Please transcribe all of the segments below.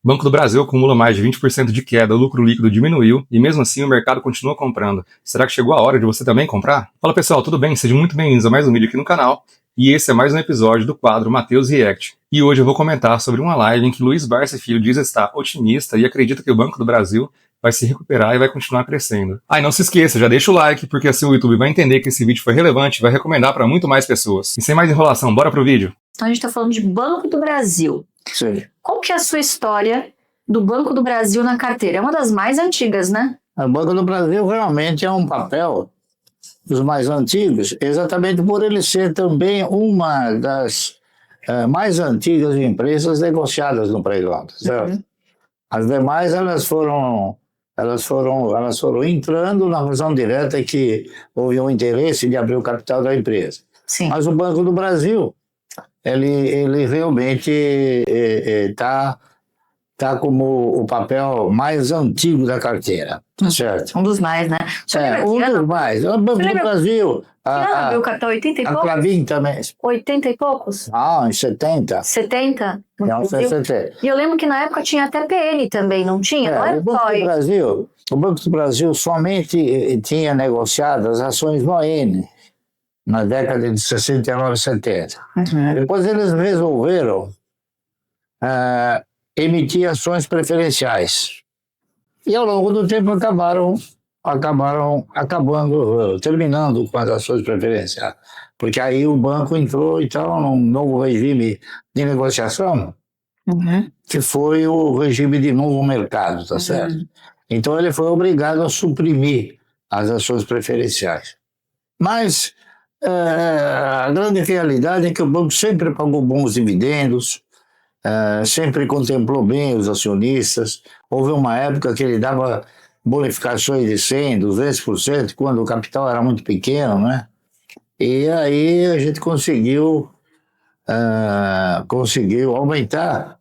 Banco do Brasil acumula mais de 20% de queda, o lucro líquido diminuiu e mesmo assim o mercado continua comprando. Será que chegou a hora de você também comprar? Fala pessoal, tudo bem? Sejam muito bem-vindos a mais um vídeo aqui no canal. E esse é mais um episódio do quadro Matheus React. E hoje eu vou comentar sobre uma live em que Luiz Barsi Filho diz estar otimista e acredita que o Banco do Brasil vai se recuperar e vai continuar crescendo. E não se esqueça, já deixa o like, porque assim o YouTube vai entender que esse vídeo foi relevante e vai recomendar para muito mais pessoas. E sem mais enrolação, bora pro vídeo. Então a gente está falando de Banco do Brasil. Sim. Qual que é a sua história do Banco do Brasil na carteira? É uma das mais antigas, né? O Banco do Brasil realmente é um papel dos mais antigos, exatamente por ele ser também uma das mais antigas empresas negociadas no pregão, certo? Uhum. As demais elas foram entrando na razão direta que houve um interesse de abrir o capital da empresa. Sim. Mas o Banco do Brasil ele realmente está como o papel mais antigo da carteira, certo? Um dos mais, né? Um dos mais. O Banco do Brasil. Abriu o capital 80 e A poucos? Clabin também. 80 e poucos? Não, em 70. 70? Não, 60. E eu lembro que na época tinha até PN também, não tinha? Não era O Banco do Brasil somente tinha negociado as ações no AN na década de 69 e 70. Uhum. Depois eles resolveram emitir ações preferenciais. E ao longo do tempo terminando com as ações preferenciais. Porque aí o banco entrou então num novo regime de negociação, que foi o regime de novo mercado, tá certo? Então ele foi obrigado a suprimir as ações preferenciais. Mas a grande realidade é que o banco sempre pagou bons dividendos, sempre contemplou bem os acionistas. Houve uma época que ele dava bonificações de 100%, 200%, quando o capital era muito pequeno, né? E aí a gente conseguiu aumentar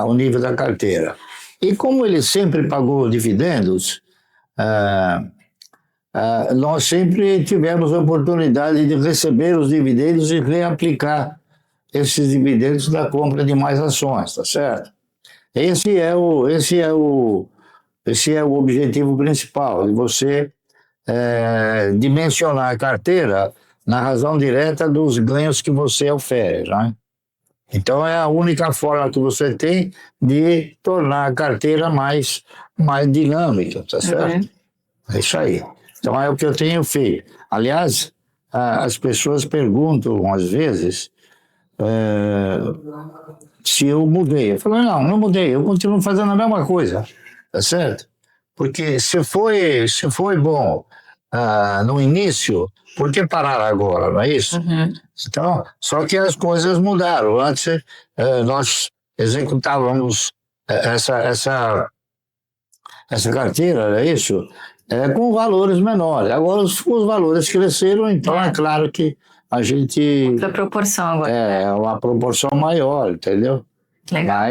o nível da carteira. E como ele sempre pagou dividendos, nós sempre tivemos a oportunidade de receber os dividendos e reaplicar esses dividendos da compra de mais ações, tá certo? Esse é o objetivo principal, de você dimensionar a carteira na razão direta dos ganhos que você ofere, né? Então é a única forma que você tem de tornar a carteira mais dinâmica, tá certo? É isso aí. Então é o que eu tenho feito. Aliás, as pessoas perguntam às vezes se eu mudei. Eu falo, não mudei, eu continuo fazendo a mesma coisa, tá certo? Porque se foi bom no início, por que parar agora, não é isso? Então, só que as coisas mudaram. Antes nós executávamos essa carteira, não é isso? Com valores menores. Agora os valores cresceram, então é claro que a gente... Outra proporção agora. É uma proporção maior, entendeu? Legal.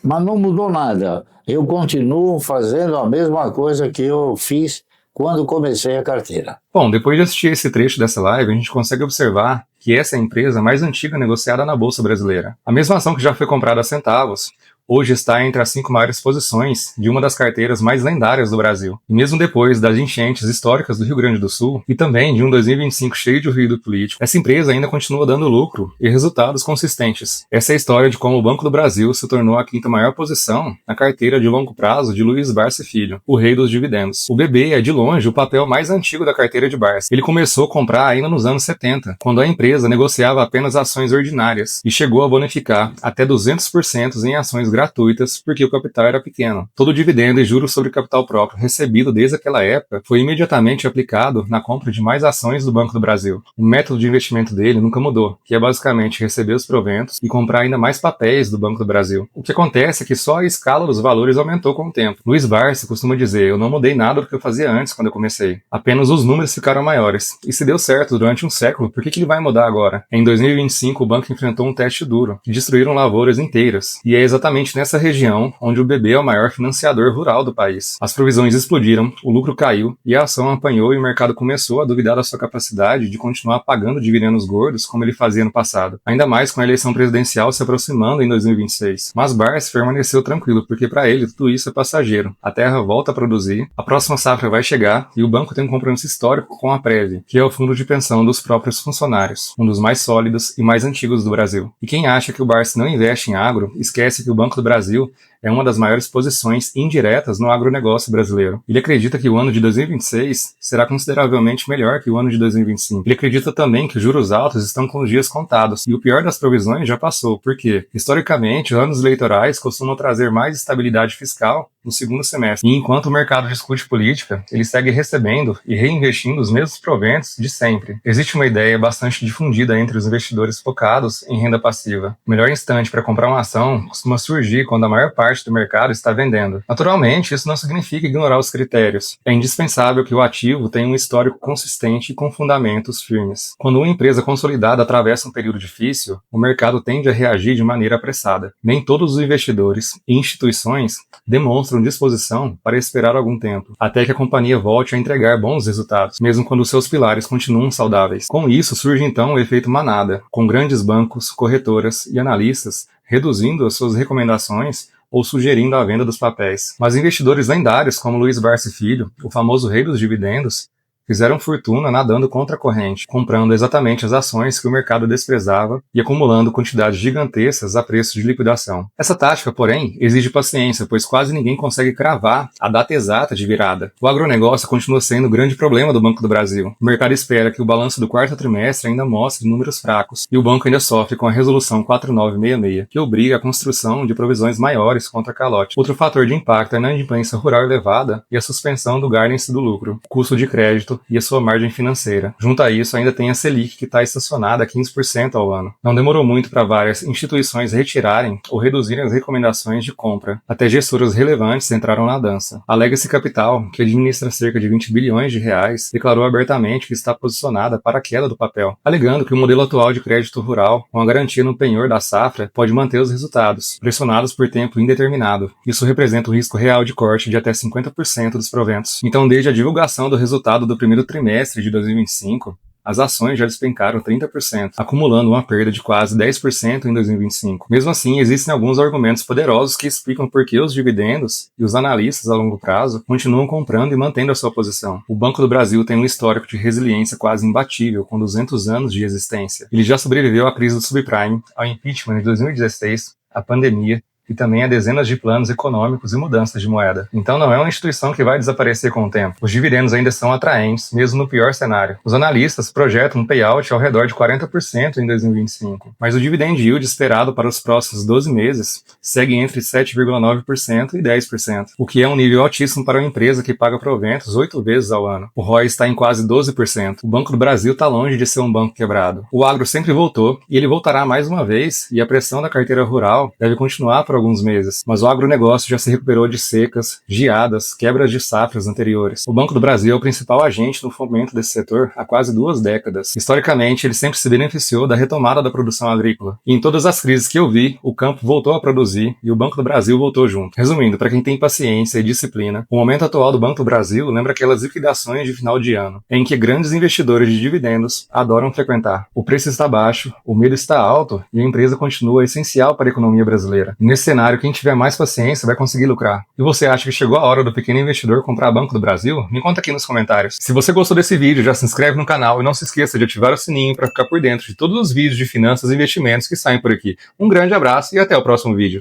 Mas não mudou nada. Eu continuo fazendo a mesma coisa que eu fiz quando comecei a carteira. Bom, depois de assistir esse trecho dessa live, a gente consegue observar que essa é a empresa mais antiga negociada na Bolsa Brasileira. A mesma ação que já foi comprada a centavos, hoje está entre as 5 maiores posições de uma das carteiras mais lendárias do Brasil. E mesmo depois das enchentes históricas do Rio Grande do Sul, e também de um 2025 cheio de ruído político, essa empresa ainda continua dando lucro e resultados consistentes. Essa é a história de como o Banco do Brasil se tornou a 5ª maior posição na carteira de longo prazo de Luiz Barsi Filho, o rei dos dividendos. O BB é, de longe, o papel mais antigo da carteira de Barsi. Ele começou a comprar ainda nos anos 70, quando a empresa negociava apenas ações ordinárias, e chegou a bonificar até 200% em ações gratuitas porque o capital era pequeno. Todo o dividendo e juros sobre capital próprio recebido desde aquela época foi imediatamente aplicado na compra de mais ações do Banco do Brasil. O método de investimento dele nunca mudou, que é basicamente receber os proventos e comprar ainda mais papéis do Banco do Brasil. O que acontece é que só a escala dos valores aumentou com o tempo. Luiz Barsi costuma dizer, eu não mudei nada do que eu fazia antes quando eu comecei. Apenas os números ficaram maiores. E se deu certo durante um século, por que ele vai mudar agora? Em 2025, o banco enfrentou um teste duro, que destruíram lavouras inteiras. E é exatamente justamente nessa região onde o BB é o maior financiador rural do país. As provisões explodiram, o lucro caiu e a ação apanhou e o mercado começou a duvidar da sua capacidade de continuar pagando dividendos gordos como ele fazia no passado, ainda mais com a eleição presidencial se aproximando em 2026. Mas Barsi permaneceu tranquilo, porque para ele tudo isso é passageiro. A terra volta a produzir, a próxima safra vai chegar e o banco tem um compromisso histórico com a Prev, que é o fundo de pensão dos próprios funcionários, um dos mais sólidos e mais antigos do Brasil. E quem acha que o Barsi não investe em agro, esquece que o Banco do Brasil é uma das maiores posições indiretas no agronegócio brasileiro. Ele acredita que o ano de 2026 será consideravelmente melhor que o ano de 2025. Ele acredita também que os juros altos estão com os dias contados, e o pior das provisões já passou, porque, historicamente, anos eleitorais costumam trazer mais estabilidade fiscal no segundo semestre. E enquanto o mercado discute política, ele segue recebendo e reinvestindo os mesmos proventos de sempre. Existe uma ideia bastante difundida entre os investidores focados em renda passiva. O melhor instante para comprar uma ação costuma surgir quando a maior parte do mercado está vendendo. Naturalmente, isso não significa ignorar os critérios. É indispensável que o ativo tenha um histórico consistente e com fundamentos firmes. Quando uma empresa consolidada atravessa um período difícil, o mercado tende a reagir de maneira apressada. Nem todos os investidores e instituições demonstram disposição para esperar algum tempo, até que a companhia volte a entregar bons resultados, mesmo quando seus pilares continuam saudáveis. Com isso, surge então o efeito manada, com grandes bancos, corretoras e analistas reduzindo as suas recomendações ou sugerindo a venda dos papéis. Mas investidores lendários como Luiz Barsi Filho, o famoso rei dos dividendos, fizeram fortuna nadando contra a corrente, comprando exatamente as ações que o mercado desprezava e acumulando quantidades gigantescas a preço de liquidação. Essa tática, porém, exige paciência, pois quase ninguém consegue cravar a data exata de virada. O agronegócio continua sendo o grande problema do Banco do Brasil. O mercado espera que o balanço do quarto trimestre ainda mostre números fracos, e o banco ainda sofre com a Resolução 4966, que obriga a construção de provisões maiores contra calote. Outro fator de impacto é a inadimplência rural elevada e a suspensão do guidance do lucro, custo de crédito e a sua margem financeira. Junto a isso, ainda tem a Selic, que está estacionada a 15% ao ano. Não demorou muito para várias instituições retirarem ou reduzirem as recomendações de compra. Até gestoras relevantes entraram na dança. A Legacy Capital, que administra cerca de 20 bilhões de reais, declarou abertamente que está posicionada para a queda do papel, alegando que o modelo atual de crédito rural, com a garantia no penhor da safra, pode manter os resultados, pressionados por tempo indeterminado. Isso representa um risco real de corte de até 50% dos proventos. Então, desde a divulgação do resultado do primeiro trimestre de 2025, as ações já despencaram 30%, acumulando uma perda de quase 10% em 2025. Mesmo assim, existem alguns argumentos poderosos que explicam por que os dividendos e os analistas a longo prazo continuam comprando e mantendo a sua posição. O Banco do Brasil tem um histórico de resiliência quase imbatível, com 200 anos de existência. Ele já sobreviveu à crise do subprime, ao impeachment de 2016, à pandemia, e também a dezenas de planos econômicos e mudanças de moeda. Então não é uma instituição que vai desaparecer com o tempo. Os dividendos ainda são atraentes, mesmo no pior cenário. Os analistas projetam um payout ao redor de 40% em 2025, mas o dividend yield esperado para os próximos 12 meses segue entre 7,9% e 10%, o que é um nível altíssimo para uma empresa que paga proventos 8 vezes ao ano. O ROI está em quase 12%. O Banco do Brasil está longe de ser um banco quebrado. O agro sempre voltou, e ele voltará mais uma vez, e a pressão da carteira rural deve continuar por alguns meses, mas o agronegócio já se recuperou de secas, geadas, quebras de safras anteriores. O Banco do Brasil é o principal agente no fomento desse setor há quase 2 décadas. Historicamente, ele sempre se beneficiou da retomada da produção agrícola. E em todas as crises que eu vi, o campo voltou a produzir e o Banco do Brasil voltou junto. Resumindo, para quem tem paciência e disciplina, o momento atual do Banco do Brasil lembra aquelas liquidações de final de ano, em que grandes investidores de dividendos adoram frequentar. O preço está baixo, o medo está alto e a empresa continua essencial para a economia brasileira. Nesse cenário, quem tiver mais paciência vai conseguir lucrar. E você acha que chegou a hora do pequeno investidor comprar Banco do Brasil? Me conta aqui nos comentários. Se você gostou desse vídeo, já se inscreve no canal e não se esqueça de ativar o sininho para ficar por dentro de todos os vídeos de finanças e investimentos que saem por aqui. Um grande abraço e até o próximo vídeo.